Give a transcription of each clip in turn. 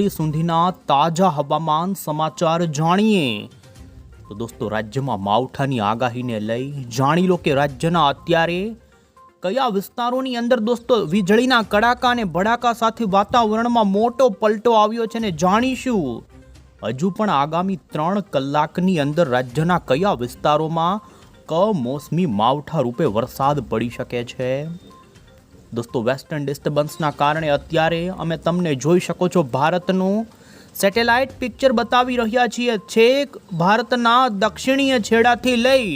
સુધીના તાજા હવામાન સમાચાર જાણીએ તો દોસ્તો રાજ્યમાં માવઠાની આગાહીને લઈ જાણી લો કે રાજ્યના અત્યારે કયા વિસ્તારોની અંદર દોસ્તો વીજળીના કડાકા અને ભડાકા સાથે વાતાવરણમાં મોટો પલટો આવ્યો છે ને જાણીશું હજુ પણ આગામી 3 કલાકની અંદર રાજ્યના કયા વિસ્તારોમાં કમોસમી માવઠા રૂપે વરસાદ પડી શકે છે। દોસ્તો વેસ્ટર્ન ડિસ્ટર્બન્સના કારણે અત્યારે અમે તમને જોઈ શકો છો ભારતનું સેટેલાઇટ પિક્ચર બતાવી રહ્યા છીએ। છેક ભારતના દક્ષિણીય છેડાથી લઈ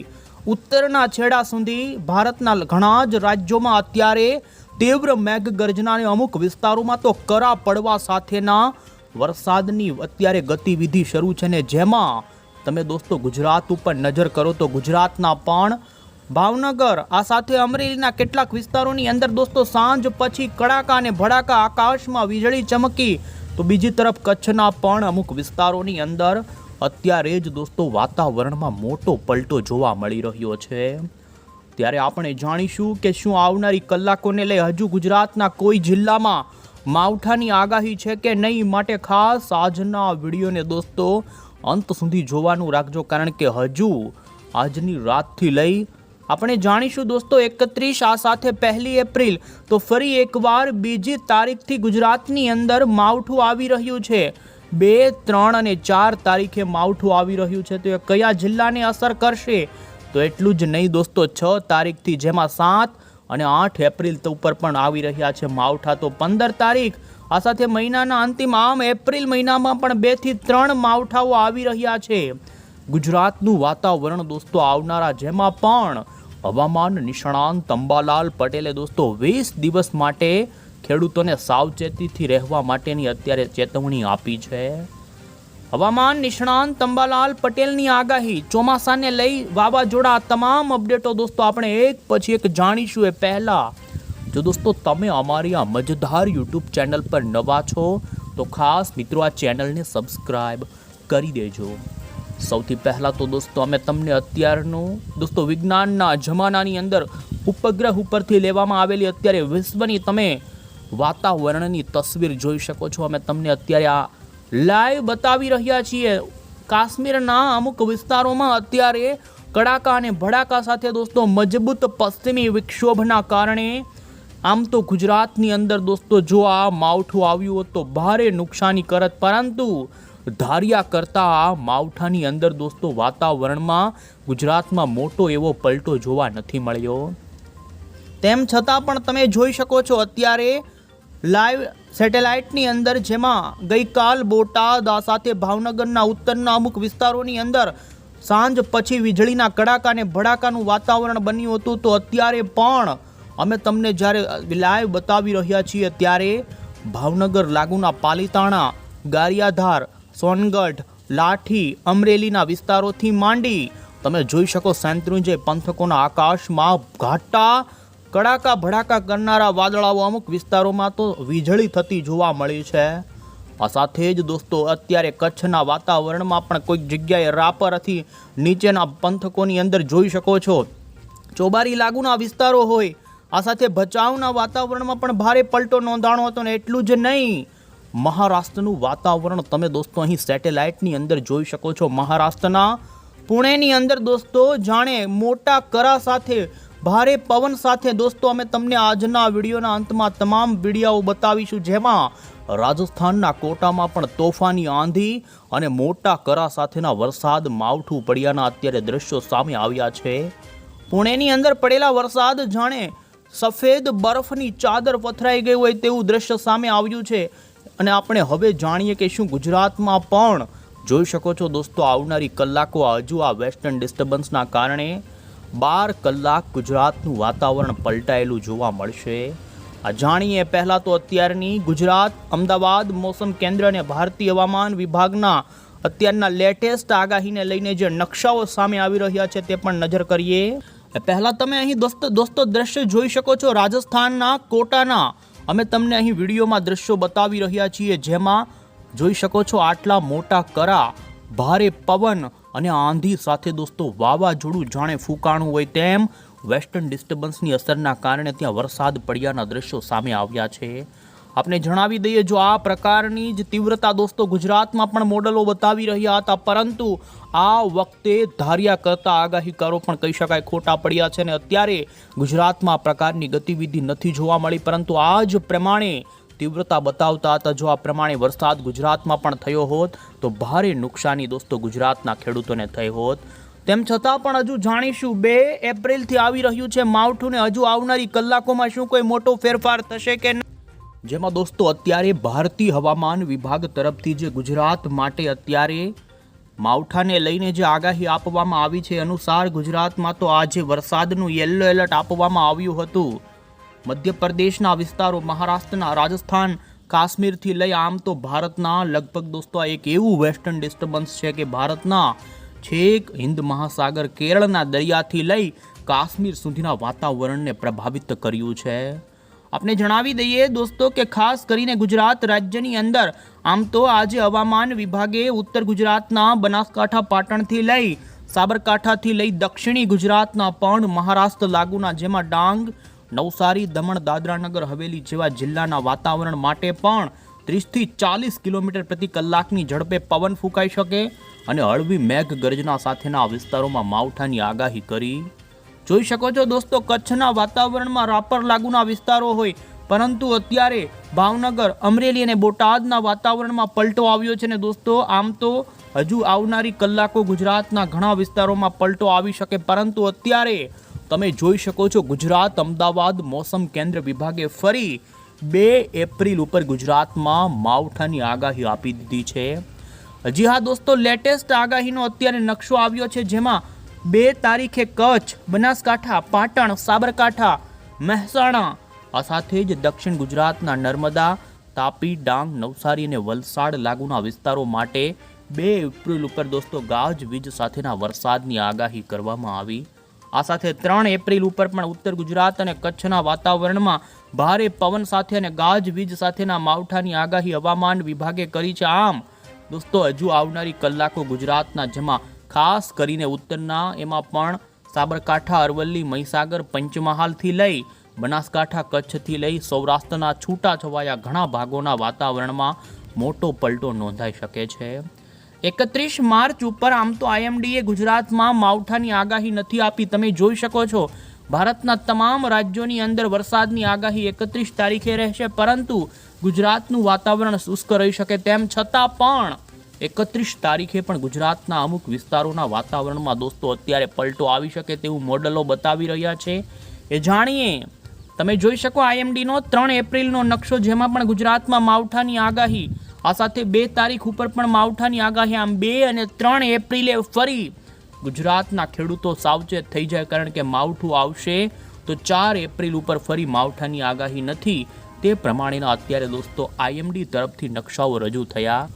ઉત્તરના છેડા સુધી ભારતના ઘણા જ રાજ્યોમાં અત્યારે તીવ્ર મેઘગર્જના અને અમુક વિસ્તારોમાં તો કરા પડવા સાથેના વરસાદની અત્યારે ગતિવિધિ શરૂ છે ને જેમાં તમે દોસ્તો ગુજરાત ઉપર નજર કરો તો ગુજરાતના પણ ભાવનગર આ સાથે અમરેલીના કેટલાક વિસ્તારોની અંદર દોસ્તો સાંજ પછી કડાકા અને ભડાકા આકાશમાં વીજળી ચમકી તો બીજી તરફ કચ્છના પણ અમુક વિસ્તારોની અંદર અત્યારે જ દોસ્તો વાતાવરણમાં મોટો પલટો જોવા મળી રહ્યો છે। ત્યારે આપણે જાણીશું કે શું આવનારી કલાકોને લઈ હજુ ગુજરાતના કોઈ જિલ્લામાં માવઠાની આગાહી છે કે નહીં, માટે ખાસ આજના વિડીયોને દોસ્તો અંત સુધી જોવાનું રાખજો કારણ કે હજુ આજની રાતથી લઈ આપણે જાણીશું દોસ્તો 31 આ સાથે 1 એપ્રિલ તો ફરી એકવાર બીજી તારીખથી ગુજરાતની અંદર માવઠું આવી રહ્યું છે। 2, 3 અને 4 તારીખે માવઠું આવી રહ્યું છે તો એ કયા જિલ્લાને અસર કરશે તો એટલું જ નહીં દોસ્તો 6 તારીખથી જેમાં 7 અને 8 એપ્રિલ ઉપર પણ આવી રહ્યા છે માવઠા તો 15 તારીખ આ સાથે મહિનાના અંતિમ આમ એપ્રિલ મહિનામાં પણ 2 થી 3 માવઠાઓ આવી રહ્યા છે। ગુજરાતનું વાતાવરણ દોસ્તો આવનારા જેમાં પણ હવામાન નિષ્ણાંત અંબાલાલ પટેલે દોસ્તો 20 દિવસ માટે ખેડૂતોને સાવચેતીથી રહેવા માટેની અત્યારે ચેતવણી આપી છે। હવામાન નિષ્ણાંત અંબાલાલ પટેલની આગાહી ચોમાસાને લઈ વાવાઝોડા તમામ અપડેટો દોસ્તો આપણે એક પછી એક જાણીશું એ પહેલા જો દોસ્તો તમે અમારી આ મજેદાર યુટ્યુબ ચેનલ પર નવા છો તો ખાસ મિત્રો આ ચેનલને સબસ્ક્રાઇબ કરી દેજો। સૌથી પહેલાં તો દોસ્તો અમે તમને અત્યારનું દોસ્તો વિજ્ઞાનના જમાનાની અંદર ઉપગ્રહ ઉપરથી લેવામાં આવેલી અત્યારે વિશ્વની તમે વાતાવરણની તસવીર જોઈ શકો છો। અમે તમને અત્યારે આ લાઈવ બતાવી રહ્યા છીએ। કાશ્મીરના અમુક વિસ્તારોમાં અત્યારે કડાકા અને ભડાકા સાથે દોસ્તો મજબૂત પશ્ચિમી વિક્ષોભના કારણે આમ તો ગુજરાતની અંદર દોસ્તો જો આ માવઠું આવ્યું હોત તો ભારે નુકસાની કરત પરંતુ ધાર્યા કરતા આ માવઠાની અંદર દોસ્તો વાતાવરણમાં ગુજરાતમાં મોટો એવો પલટો જોવા નથી મળ્યો। તેમ છતાં પણ તમે જોઈ શકો છો અત્યારે લાઈવ સેટેલાઇટની અંદર જેમાં ગઈકાલ બોટાદ આ સાથે ભાવનગરના ઉત્તરના અમુક વિસ્તારોની અંદર સાંજ પછી વીજળીના કડાકા અને ભડાકાનું વાતાવરણ બન્યું હતું તો અત્યારે પણ અમે તમને જ્યારે લાઈવ બતાવી રહ્યા છીએ ત્યારે ભાવનગર લાગુના પાલીતાણા, ગારિયાધાર, સોનગઢ, લાઠી, અમરેલીના વિસ્તારોથી માંડી તમે જોઈ શકો શેત્રુંજય પંથકોના આકાશમાં ઘાટા કડાકા ભડાકા કરનારા વાદળાઓ અમુક વિસ્તારોમાં તો વીજળી થતી જોવા મળી છે। આ સાથે જ દોસ્તો અત્યારે કચ્છના વાતાવરણમાં પણ કોઈક જગ્યાએ રાપરથી નીચેના પંથકોની અંદર જોઈ શકો છો ચોબારી લાગુના વિસ્તારો હોય આ સાથે ભચાઉના વાતાવરણમાં પણ ભારે પલટો નોંધાણો હતો ને એટલું જ નહીં મહારાષ્ટ્રનું વાતાવરણ તમે દોસ્તો અહીં સેટેલાઇટની અંદર જોઈ શકો છો। મહારાષ્ટ્રના પુણેની અંદર દોસ્તો જાણે મોટા કરા સાથે ભારે પવન સાથે દોસ્તો અમે તમને આજના વિડીયોના અંતમાં તમામ વિડીયો બતાવીશું જેમાં રાજસ્થાનના કોટામાં પણ તોફાની આંધી અને મોટા કરા સાથેના વરસાદ માવઠું પડ્યાના અત્યારે દ્રશ્યો સામે આવ્યા છે। પુણેની અંદર પડેલા વરસાદ જાણે સફેદ બરફની ચાદર પથરાઈ ગઈ હોય તેવું દ્રશ્ય સામે આવ્યું છે અને આપણે હવે જાણીએ કે શું ગુજરાતમાં પણ જોઈ શકો છો દોસ્તો આવનારી કલાકો હજુ આ વેસ્ટર્ન ડિસ્ટર્બન્સના કારણે 12 કલાક ગુજરાતનું વાતાવરણ પલટાયેલું જોવા મળશે। આ જાણીએ પહેલાં તો અત્યારની ગુજરાત અમદાવાદ મોસમ કેન્દ્ર અને ભારતીય હવામાન વિભાગના અત્યારના લેટેસ્ટ આગાહીને લઈને જે નકશાઓ સામે આવી રહ્યા છે તે પણ નજર કરીએ। પહેલાં તમે અહીં દોસ્તો દ્રશ્ય જોઈ શકો છો રાજસ્થાનના કોટાના અમે તમને અહીં વિડીયોમાં દ્રશ્યો બતાવી રહ્યા છીએ જેમાં જોઈ શકો છો આટલા મોટા કરા ભારે પવન અને આંધી સાથે દોસ્તો વાવાઝોડું જાણે ફૂંકાણું હોય તેમ વેસ્ટર્ન ડિસ્ટર્બન્સની અસરના કારણે ત્યાં વરસાદ પડ્યાના દ્રશ્યો સામે આવ્યા છે। આપને જણાવી દઈએ, જો આ પ્રકારની જ તીવ્રતા દોસ્તો ગુજરાતમાં પણ મોડલો બતાવી રહ્યા હતા, પરંતુ આ વખતે ધાર્યા કરતા આગાહીકારો પણ કહી શકાય ખોટા પડ્યા છે અને અત્યારે ગુજરાતમાં આ પ્રકારની ગતિવિધિ નથી જોવા મળી, પરંતુ આ જ પ્રમાણે તીવ્રતા બતાવતા હતા. જો આ પ્રમાણે વરસાદ ગુજરાતમાં પણ થયો હોત તો ભારે નુકસાની દોસ્તો ગુજરાતના ખેડૂતોને થઈ હોત. તેમ છતાં પણ હજુ જાણીશું 2 એપ્રિલથી આવી રહ્યું છે માવઠું ને હજુ આવનારી કલાકોમાં શું કોઈ મોટો ફેરફાર થશે કે નહીં, જેમાં દોસ્તો અત્યારે ભારતીય હવામાન વિભાગ તરફથી જે ગુજરાત માટે અત્યારે માવઠાને લઈને જે આગાહી આપવામાં આવી છે અનુસાર ગુજરાતમાં તો આજે વરસાદનું યલો એલર્ટ આપવામાં આવ્યું હતું. મધ્યપ્રદેશના વિસ્તારો, મહારાષ્ટ્રના, રાજસ્થાન, કાશ્મીરથી લઈ આમ તો ભારતના લગભગ દોસ્તો એક એવું વેસ્ટર્ન ડિસ્ટર્બન્સ છે કે ભારતના છેક હિન્દ મહાસાગર, કેરળના દરિયાથી લઈ કાશ્મીર સુધીના વાતાવરણને પ્રભાવિત કર્યું છે. આપણે જણાવી દઈએ દોસ્તો કે ખાસ કરીને ગુજરાત રાજ્યની અંદર આમ તો આજે હવામાન વિભાગે ઉત્તર ગુજરાતના બનાસકાંઠા, પાટણથી લઈ સાબરકાંઠાથી લઈ દક્ષિણી ગુજરાતના પણ મહારાષ્ટ્ર લાગુના જેમાં ડાંગ, નવસારી, દમણ, દાદરા નગર હવેલી જેવા જિલ્લાના વાતાવરણ માટે પણ 30થી 40 કિલોમીટર પ્રતિ કલાકની ઝડપે પવન ફૂંકાઈ શકે અને હળવી મેઘ ગર્જના સાથેના વિસ્તારોમાં માવઠાની આગાહી કરી. જોઈ શકો છો દોસ્તો, કચ્છના વાતાવરણમાં રાપર લાગુના વિસ્તારો હોય, પરંતુ અત્યારે ભાવનગર, અમરેલી અને બોટાદના વાતાવરણમાં પલટો આવ્યો છે ને દોસ્તો આમ તો હજુ આવનારી કલાકો ગુજરાતના ઘણા વિસ્તારોમાં પલટો આવી શકે, પરંતુ અત્યારે તમે જોઈ શકો છો ગુજરાત અમદાવાદ મોસમ કેન્દ્ર વિભાગે ફરી 2 એપ્રિલ ઉપર ગુજરાતમાં માવઠાની આગાહી આપી દીધી છે. જી હા દોસ્તો, લેટેસ્ટ આગાહીનો અત્યારે નકશો આવ્યો છે, જેમાં 2 તારીખે કચ્છ, બનાસકાંઠા, પાટણ, સાબરકાંઠા, મહેસાણા, આ સાથે જ દક્ષિણ ગુજરાતના નર્મદા, તાપી, ડાંગ, નવસારી અને વલસાડ લાગુના વિસ્તારો માટે 2 એપ્રિલ ઉપર દોસ્તો ગાજવીજ સાથેના વરસાદની આગાહી કરવામાં આવી. આ સાથે 3 એપ્રિલ ઉપર પણ ઉત્તર ગુજરાત અને કચ્છના વાતાવરણમાં ભારે પવન સાથે અને ગાજવીજ સાથેના માવઠાની આગાહી હવામાન વિભાગે કરી છે. આમ દોસ્તો હજુ આવનારી કલાકો ગુજરાતના જેમાં ખાસ કરીને ઉત્તરના એમાં પણ સાબરકાંઠા, અરવલ્લી, મહીસાગર, પંચમહાલથી લઈ બનાસકાંઠા, કચ્છથી લઈ સૌરાષ્ટ્રના છૂટાછવાયા ઘણા ભાગોના વાતાવરણમાં મોટો પલટો નોંધાઈ શકે છે. 31 માર્ચ ઉપર આમ તો આઈએમડીએ ગુજરાતમાં માવઠાની આગાહી નથી આપી. તમે જોઈ શકો છો ભારતના તમામ રાજ્યોની અંદર વરસાદની આગાહી 31 તારીખે રહેશે, પરંતુ ગુજરાતનું વાતાવરણ શુષ્ક રહી શકે. તેમ છતાં પણ 31 તારીખે પણ ગુજરાતના અમુક વિસ્તારોના વાતાવરણમાં દોસ્તો અત્યારે પલટો આવી શકે તેવું મોડલો બતાવી રહ્યા છે. એ જાણીએ, તમે જોઈ શકો આઈએમડીનો 3 એપ્રિલનો નકશો, જેમાં પણ ગુજરાતમાં માવઠાની આગાહી, આ સાથે 2 તારીખ ઉપર પણ માવઠાની આગાહી. આમ 2 અને 3 એપ્રિલે ફરી ગુજરાતના ખેડૂતો સાવચેત થઈ જાય, કારણ કે માવઠું આવશે તો 4 એપ્રિલ ઉપર ફરી માવઠાની આગાહી નથી. તે પ્રમાણેના અત્યારે દોસ્તો આઈએમડી તરફથી નકશાઓ રજૂ થયા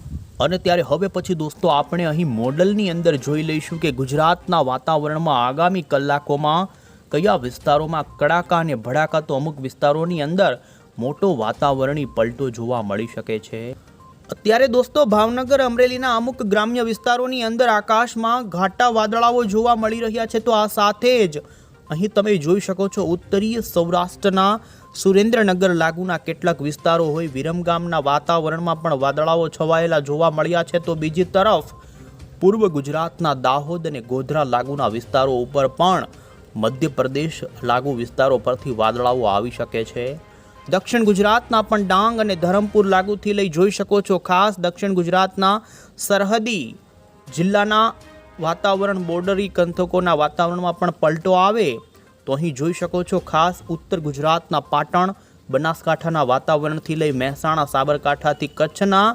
અને ત્યારે હવે પછી દોસ્તો આપણે અહીં મોડલની અંદર જોઈ લઈશું કે ગુજરાતના વાતાવરણમાં આગામી કલાકોમાં કયા વિસ્તારોમાં કડાકા અને ભડાકા, તો અમુક વિસ્તારોની અંદર મોટો વાતાવરણી પલટો જોવા મળી શકે છે. અત્યારે દોસ્તો ભાવનગર, અમરેલીના અમુક ગ્રામ્ય વિસ્તારોની અંદર આકાશમાં ઘાટા વાદળાઓ જોવા મળી રહ્યા છે. તો આ સાથે જ અહીં તમે જોઈ શકો છો ઉત્તરીય સૌરાષ્ટ્રના સુરેન્દ્રનગર લાગુના કેટલાક વિસ્તારો હોય, વિરમગામના વાતાવરણમાં પણ વાદળાઓ છવાયેલા જોવા મળ્યા છે. તો બીજી તરફ પૂર્વ ગુજરાતના દાહોદ અને ગોધરા લાગુના વિસ્તારો ઉપર પણ મધ્યપ્રદેશ લાગુ વિસ્તારો પરથી વાદળાઓ આવી શકે છે. દક્ષિણ ગુજરાતના પણ ડાંગ અને ધરમપુર લાગુથી લઈ જોઈ શકો છો ખાસ દક્ષિણ ગુજરાતના સરહદી જિલ્લાના વાતાવરણ, બોર્ડરી પંથકોના વાતાવરણમાં પણ પલટો આવે તો અહીં જોઈ શકો છો ખાસ ઉત્તર ગુજરાતના પાટણ, બનાસકાંઠાના વાતાવરણથી લઈ મહેસાણા, સાબરકાંઠાથી કચ્છના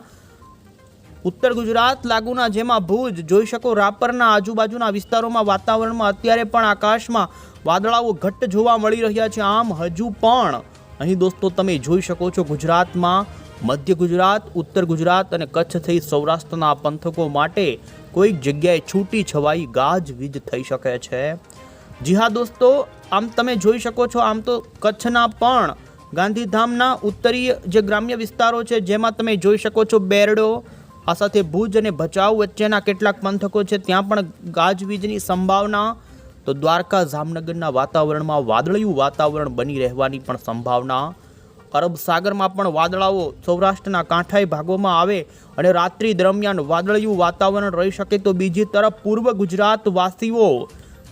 ઉત્તર ગુજરાત લાગુના જેમાં ભુજ, જોઈ શકો રાપરના આજુબાજુના વિસ્તારોમાં વાતાવરણમાં અત્યારે પણ આકાશમાં વાદળાઓ ઘટ્ટ જોવા મળી રહ્યા છે. આમ હજુ પણ અહીં દોસ્તો તમે જોઈ શકો છો ગુજરાતમાં મધ્ય ગુજરાત, ઉત્તર ગુજરાત અને કચ્છ થઈ સૌરાષ્ટ્રના પંથકો માટે કોઈક જગ્યાએ છૂટી છવાઈ ગાજવીજ થઈ શકે છે. જી હા દોસ્તો, આમ તમે જોઈ શકો છો આમ તો કચ્છના પણ ગાંધીધામના ઉત્તરીય જે ગ્રામ્ય વિસ્તારો છે જેમાં તમે જોઈ શકો છો બેરડો, આ સાથે ભુજ અને ભચાઉ વચ્ચેના કેટલાક પંથકો છે ત્યાં પણ ગાજવીજની સંભાવના. તો દ્વારકા, જામનગરના વાતાવરણમાં વાદળિયું વાતાવરણ બની રહેવાની પણ સંભાવના. અરબ સાગરમાં પણ વાદળાઓ સૌરાષ્ટ્રના કાંઠાઈ ભાગોમાં આવે અને રાત્રિ દરમિયાન વાદળિયું વાતાવરણ રહી શકે તો બીજી તરફ પૂર્વ ગુજરાત વાસીઓ,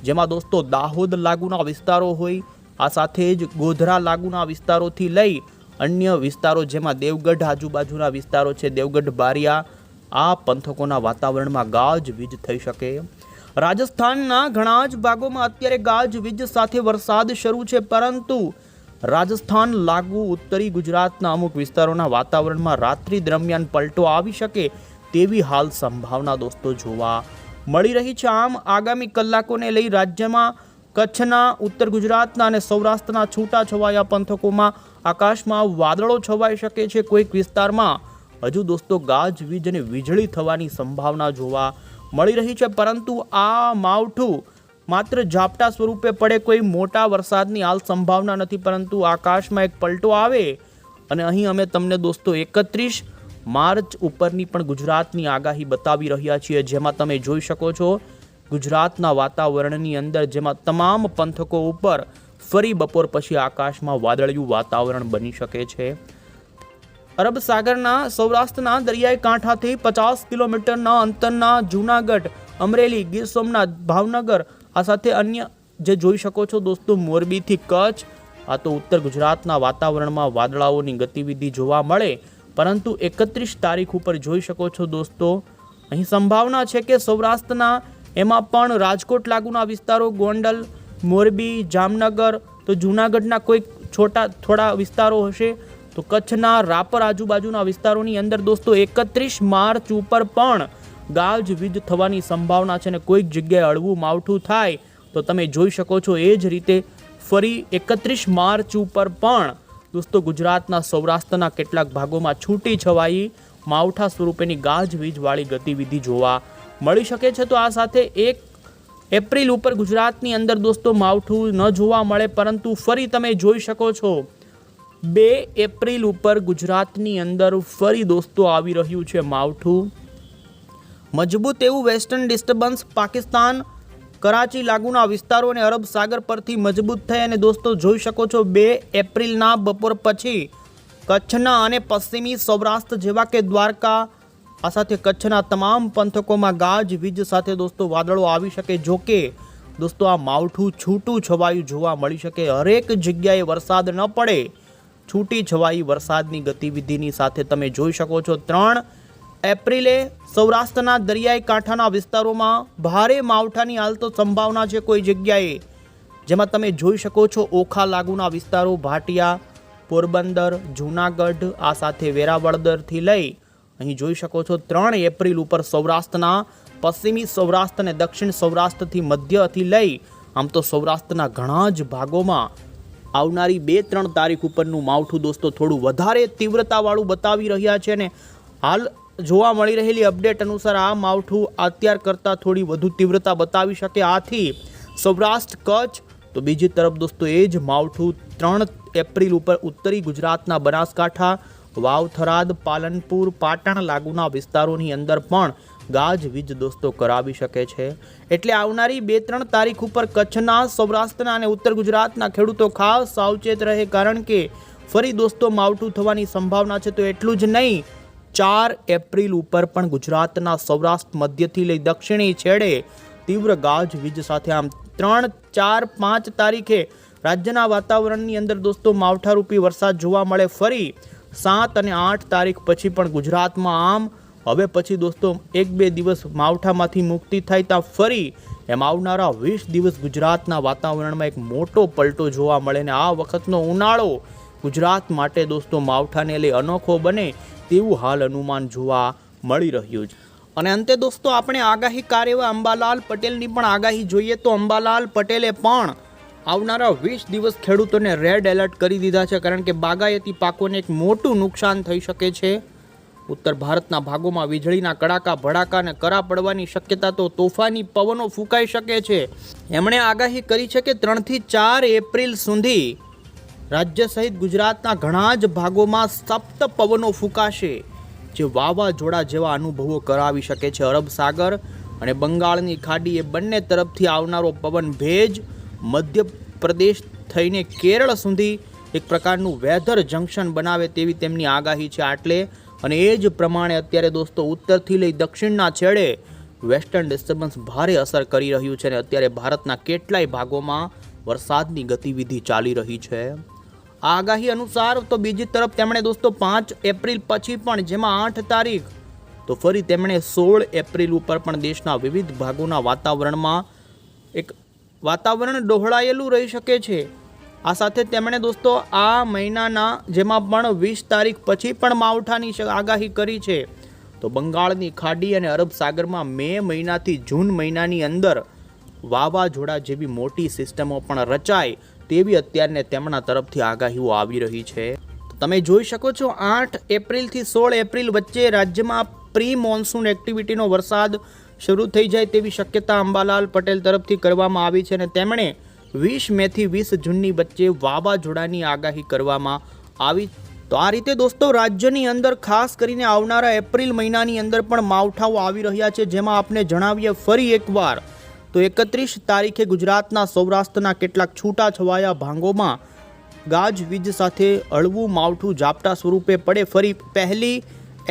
જેમાં દોસ્તો દાહોદ લાગુના વિસ્તારો હોય, આ સાથે જ ગોધરા લાગુના વિસ્તારોથી લઈ અન્ય વિસ્તારો જેમાં દેવગઢ આજુબાજુના વિસ્તારો છે, દેવગઢ બારિયા, આ પંથકોના વાતાવરણમાં ગાજવીજ થઈ શકે. રાજસ્થાનના ઘણા જ ભાગોમાં અત્યારે ગાજવીજ સાથે વરસાદ શરૂ છે, પરંતુ રાજસ્થાન લાગુ ઉત્તરી ગુજરાતના અમુક વિસ્તારોના વાતાવરણમાં રાત્રિ દરમિયાન પલટો આવી શકે તેવી હાલ સંભાવના દોસ્તો જોવા મળી રહી છે. આમ આગામી કલાકોને લઈ રાજ્યમાં કચ્છના, ઉત્તર ગુજરાતના અને સૌરાષ્ટ્રના છૂટાછવાયા પંથકોમાં આકાશમાં વાદળો છવાઈ શકે છે. કોઈક વિસ્તારમાં હજુ દોસ્તો ગાજવીજ અને વીજળી થવાની સંભાવના જોવા મળી રહી છે, પરંતુ આ માવઠું માત્ર ઝાપટા સ્વરૂપે પડે, કોઈ મોટા વરસાદની હાલ સંભાવના નથી, પરંતુ આકાશમાં એક પલટો આવે. અને અહીં અમે તમને દોસ્તો 31 માર્ચ ઉપરની પણ ગુજરાતની આગાહી બતાવી રહ્યા છીએ, જેમાં તમે જોઈ શકો છો ગુજરાતના વાતાવરણની અંદર જેમાં તમામ પંથકો ઉપર ફરી બપોર પછી આકાશમાં વાદળિયું વાતાવરણ બની શકે છે. અરબ સાગરના સૌરાષ્ટ્રના દરિયાઈ કાંઠાથી 50 કિલોમીટરના અંતરના જૂનાગઢ, અમરેલી, ગીર સોમનાથ, ભાવનગર, આ સાથે અન્ય જે જોઈ શકો છો દોસ્તો મોરબીથી કચ્છ, આ તો ઉત્તર ગુજરાતના વાતાવરણમાં વાદળાઓની ગતિવિધિ જોવા મળે. પરંતુ 31 તારીખ ઉપર જોઈ શકો છો દોસ્તો અહીં સંભાવના છે કે સૌરાષ્ટ્રના એમાં પણ રાજકોટ લાગુના વિસ્તારો, ગોંડલ, મોરબી, જામનગર, તો જૂનાગઢના કોઈ થોડા વિસ્તારો હશે, તો કચ્છના રાપર આજુબાજુના વિસ્તારોની અંદર દોસ્તો 31 માર્ચ ઉપર પણ ગાજવીજ થવાની સંભાવના છે. અને કોઈક જગ્યાએ હળવું માવઠું થાય તો તમે જોઈ શકો છો એ જ રીતે ફરી 31 માર્ચ ઉપર પણ દોસ્તો ગુજરાતના સૌરાષ્ટ્રના કેટલાક ભાગોમાં છૂટી છવાઈ માવઠા સ્વરૂપેની ગાજવીજવાળી ગતિવિધિ જોવા મળી શકે છે. તો આ સાથે 1 એપ્રિલ ઉપર ગુજરાતની અંદર દોસ્તો માવઠું ન જોવા મળે, પરંતુ ફરી તમે જોઈ શકો છો 2 એપ્રિલ ઉપર ગુજરાતની અંદર ફરી દોસ્તો આવી રહ્યું છે માવઠું. મજબૂત એવું વેસ્ટર્ન ડિસ્ટર્બન્સ પાકિસ્તાન, કરાચી લાગુના વિસ્તારો અને અરબ સાગર પરથી મજબૂત થઈ અને દોસ્તો જોઈ શકો છો 2 એપ્રિલના બપોર પછી કચ્છના અને પશ્ચિમી સૌરાષ્ટ્ર જેવા કે દ્વારકા, આ સાથે કચ્છના તમામ પંથકોમાં ગાજવીજ સાથે દોસ્તો વાદળો આવી શકે. જો કે દોસ્તો આ માવઠું છૂટું છવાયું જોવા મળી શકે, હરેક જગ્યાએ વરસાદ ન પડે, છૂટી છવાઈ વરસાદની ગતિવિધિની સાથે તમે જોઈ શકો છો 3 એપ્રિલે સૌરાષ્ટ્રના દરિયાઈ કાંઠાના વિસ્તારોમાં ભારે માવઠાની હાલ તો સંભાવના છે કોઈ જગ્યાએ, જેમાં તમે જોઈ શકો છો ઓખા લાગુના વિસ્તારો, ભાટિયા, પોરબંદર, જૂનાગઢ, આ સાથે વેરાવળદરથી લઈ અહીં જોઈ શકો છો 3 એપ્રિલ ઉપર સૌરાષ્ટ્રના પશ્ચિમી સૌરાષ્ટ્ર અને દક્ષિણ સૌરાષ્ટ્રથી મધ્યથી લઈ આમ તો સૌરાષ્ટ્રના ઘણા જ ભાગોમાં આવનારી 2-3 તારીખ ઉપરનું માવઠું દોસ્તો થોડું વધારે તીવ્રતાવાળું બતાવી રહ્યા છે. અને હાલ જોવા મળી રહેલી અપડેટ અનુસાર આ માવઠું અત્યાર કરતાં થોડી વધુ તીવ્રતા બતાવી શકે, આથી સૌરાષ્ટ્ર, કચ્છ, તો બીજી તરફ દોસ્તો એ જ માવઠું 3 એપ્રિલ ઉપર ઉત્તરી ગુજરાતના બનાસકાંઠા, વાવ, થરાદ, પાલનપુર, પાટણ લાગુના વિસ્તારોની અંદર પણ ગાજવીજ દોસ્તો કરાવી શકે છે. એટલે આવનારી 2-3 તારીખ ઉપર કચ્છના, સૌરાષ્ટ્રના અને ઉત્તર ગુજરાતના ખેડૂતો ખાસ સાવચેત રહે, કારણ કે ફરી દોસ્તો માવઠું થવાની સંભાવના છે. તો એટલું જ નહીં, 4 એપ્રિલ ઉપર પણ ગુજરાતના સૌરાષ્ટ્ર મધ્યથી લઈ દક્ષિણી છેડે તીવ્ર ગાજવીજ સાથે આમ 3, 4, 5 તારીખે રાજ્યના વાતાવરણની અંદર દોસ્તો માવઠારૂપી વરસાદ જોવા મળે. ફરી 7 અને 8 તારીખ પછી પણ ગુજરાતમાં આમ હવે પછી દોસ્તો 1-2 દિવસ માવઠામાંથી મુક્તિ થાય ત્યાં ફરી એમ આવનારા 20 દિવસ ગુજરાતના વાતાવરણમાં એક મોટો પલટો જોવા મળે. ને આ વખતનો ઉનાળો ગુજરાત માટે દોસ્તો માવઠાને લઈ અનોખો બને તેવું હાલ અનુમાન જોવા મળી રહ્યું છે. અને અંતે દોસ્તો આપણે આગાહીકાર એવા અંબાલાલ પટેલની પણ આગાહી જોઈએ તો અંબાલાલ પટેલે પણ આવનારા 20 દિવસ ખેડૂતોને રેડ એલર્ટ કરી દીધા છે, કારણ કે બાગાયતી પાકોને એક મોટું નુકસાન થઈ શકે છે. ઉત્તર ભારતના ભાગોમાં વીજળીના કડાકા ભડાકા અને કરા પડવાની શક્યતા તો તોફાની પવનો ફૂંકાઈ શકે છે. એમણે આગાહી કરી છે કે 3 થી 4 એપ્રિલ સુધી રાજ્ય સહિત ગુજરાતના ઘણા જ ભાગોમાં સપ્ત પવનો ફૂંકાશે, જે વાવાઝોડા જેવા અનુભવો કરાવી શકે છે. અરબ સાગર અને બંગાળની ખાડી એ બંને તરફથી આવનારો પવન ભેજ મધ્યપ્રદેશ થઈને કેરળ સુધી એક પ્રકારનું વેધર જંકશન બનાવે તેવી તેમની આગાહી છે આટલે. અને એ જ પ્રમાણે અત્યારે દોસ્તો ઉત્તરથી લઈ દક્ષિણના છેડે વેસ્ટર્ન ડિસ્ટર્બન્સ ભારે અસર કરી રહ્યું છે અને અત્યારે ભારતના કેટલાય ભાગોમાં વરસાદની ગતિવિધિ ચાલી રહી છે. આ આગાહી અનુસાર તો બીજી તરફ તેમણે દોસ્તો 5 એપ્રિલ પછી પણ, જેમાં 8 તારીખ, તો ફરી તેમણે 16 એપ્રિલ ઉપર પણ દેશના વિવિધ ભાગોના વાતાવરણમાં એક વાતાવરણ ડહોળાયેલું રહી શકે છે. આ સાથે તેમણે દોસ્તો આ મહિનાના જેમાં પણ 20 તારીખ પછી પણ માવઠાની આગાહી કરી છે. તો બંગાળની ખાડી અને અરબ સાગરમાં મે મહિનાથી જૂન મહિનાની અંદર વાવાઝોડા જેવી મોટી સિસ્ટમો પણ રચાય તેવી અત્યારને તેમના તરફથી આગાહીઓ આવી રહી છે. તમે જોઈ શકો છો 8 એપ્રિલથી 16 એપ્રિલ વચ્ચે રાજ્યમાં પ્રી મોન્સૂન એક્ટિવિટીનો વરસાદ શરૂ થઈ જાય તેવી શક્યતા અંબાલાલ પટેલ તરફથી કરવામાં આવી છે અને તેમણે 20 મેથી 20 જૂનની વચ્ચે વાવાઝોડાની આગાહી કરવામાં આવી. તો આ રીતે દોસ્તો રાજ્યની અંદર ખાસ કરીને આવનારા એપ્રિલ મહિનાની અંદર પણ માવઠાઓ આવી રહ્યા છે, જેમાં આપને જણાવીએ ફરી એકવાર તો 31 તારીખે ગુજરાતના સૌરાષ્ટ્રના કેટલાક છૂટાછવાયા ભાગોમાં ગાજવીજ સાથે હળવું માવઠું ઝાપટા સ્વરૂપે પડે. ફરી 1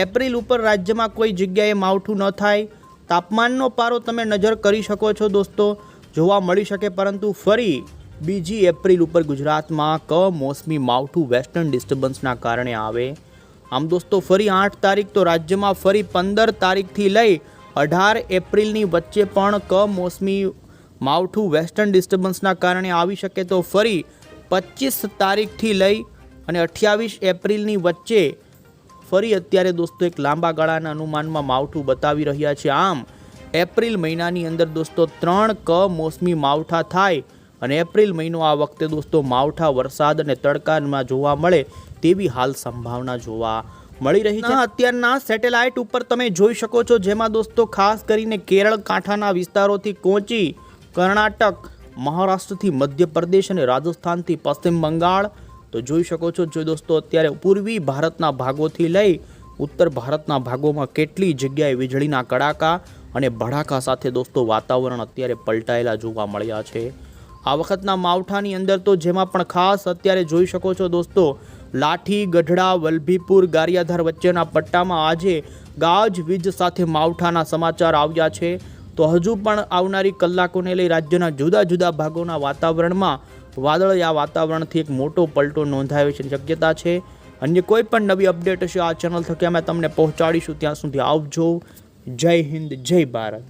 એપ્રિલ ઉપર રાજ્યમાં કોઈ જગ્યાએ માવઠું ન થાય. તાપમાનનો પારો તમે નજર કરી શકો છો દોસ્તો, જોવા મળી શકે, પરંતુ ફરી 2 એપ્રિલ ઉપર ગુજરાતમાં કમોસમી માવઠું વેસ્ટર્ન ડિસ્ટર્બન્સના કારણે આવે. આમ દોસ્તો ફરી 8 તારીખ તો રાજ્યમાં ફરી 15 તારીખથી લઈ 18 એપ્રિલની વચ્ચે પણ કમોસમી માવઠું વેસ્ટર્ન ડિસ્ટર્બન્સના કારણે આવી શકે. તો ફરી 25 તારીખથી લઈ અને 28 એપ્રિલની વચ્ચે ફરી અત્યારે દોસ્તો એક લાંબા ગાળાના અનુમાનમાં માવઠું બતાવી રહ્યા છે. આમ એપ્રિલ મહિનાની અંદર દોસ્તો 3 કમોસમી માવઠા થાય અને એપ્રિલ મહિનો આ વખતે દોસ્તો માવઠા, વરસાદ અને તડકામાં જોવા મળે તેવી હાલ સંભાવના જોવા મળી રહી છે. અત્યારના સેટેલાઇટ ઉપર તમે જોઈ શકો છો, જેમાં દોસ્તો ખાસ કરીને કેરળ કાંઠાના વિસ્તારોથી કોચી, કર્ણાટક, મહારાષ્ટ્રથી મધ્યપ્રદેશ અને રાજસ્થાનથી પશ્ચિમ બંગાળ, તો જોઈ શકો છો જો દોસ્તો અત્યારે પૂર્વી ભારતના ભાગોથી લઈ ઉત્તર ભારતના ભાગોમાં કેટલી જગ્યાએ વીજળીના કડાકા અને ભડાકા સાથે દોસ્તો વાતાવરણ અત્યારે પલટાયેલા જોવા મળ્યા છે. આ વખતના માવઠાની અંદર તો જેમાં પણ ખાસ અત્યારે જોઈ શકો છો દોસ્તો લાઠી, ગઢડા, વલભીપુર, ગારિયાધાર વચ્ચેના પટ્ટામાં આજે ગાજવીજ સાથે માવઠાના સમાચાર આવ્યા છે. તો હજુ પણ આવનારી કલાકોને લઈ રાજ્યના જુદા જુદા ભાગોના વાતાવરણમાં વાદળિયા વાતાવરણથી એક મોટો પલટો નોંધાયો છે શક્યતા છે. અન્ય કોઈ પણ નવી અપડેટ હશે આ ચેનલ થકી અમે તમને પહોંચાડીશું. ત્યાં સુધી આવજો. જય હિન્દ, જય ભારત.